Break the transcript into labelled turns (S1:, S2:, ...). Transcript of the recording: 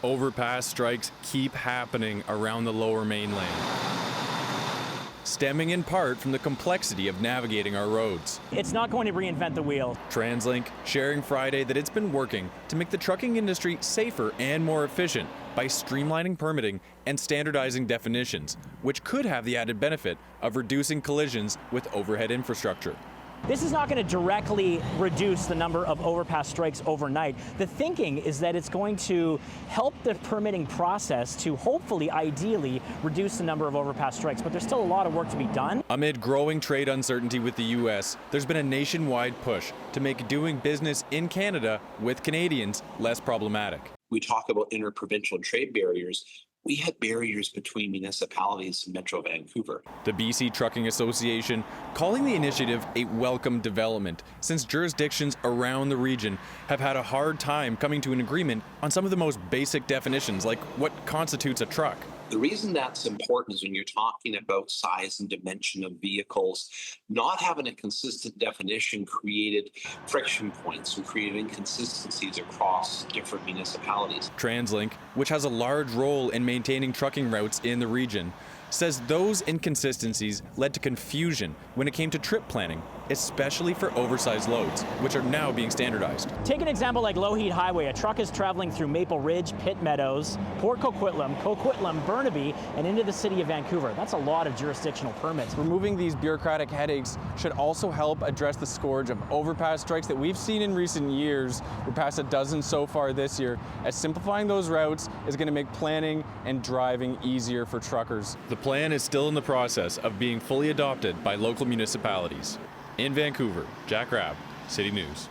S1: Overpass strikes keep happening around the Lower Mainland, stemming in part from the complexity of navigating our roads.
S2: It's not going to reinvent the wheel.
S1: TransLink sharing Friday that it's been working to make the trucking industry safer and more efficient by streamlining permitting and standardizing definitions, which could have the added benefit of reducing collisions with overhead infrastructure.
S2: This is not going to directly reduce the number of overpass strikes overnight. The thinking is that it's going to help the permitting process to hopefully, ideally, reduce the number of overpass strikes, but there's still a lot of work to be done.
S1: Amid growing trade uncertainty with the U.S., there's been a nationwide push to make doing business in Canada with Canadians less problematic.
S3: We talk about interprovincial trade barriers. We had barriers between municipalities in Metro Vancouver.
S1: The BC Trucking Association calling the initiative a welcome development, since jurisdictions around the region have had a hard time coming to an agreement on some of the most basic definitions, like what constitutes a truck.
S3: The reason that's important is when you're talking about size and dimension of vehicles, not having a consistent definition created friction points and created inconsistencies across different municipalities.
S1: TransLink, which has a large role in maintaining trucking routes in the region, says those inconsistencies led to confusion when it came to trip planning, especially for oversized loads, which are now being standardized.
S2: Take an example like Lougheed Highway. A truck is traveling through Maple Ridge, Pitt Meadows, Port Coquitlam, Burnaby, and into the city of Vancouver. That's a lot of jurisdictional permits.
S4: Removing these bureaucratic headaches should also help address the scourge of overpass strikes that we've seen in recent years. We're past a dozen so far this year, as simplifying those routes is going to make planning and driving easier for truckers.
S1: The plan is still in the process of being fully adopted by local municipalities. In Vancouver, Jack Rabb, City News.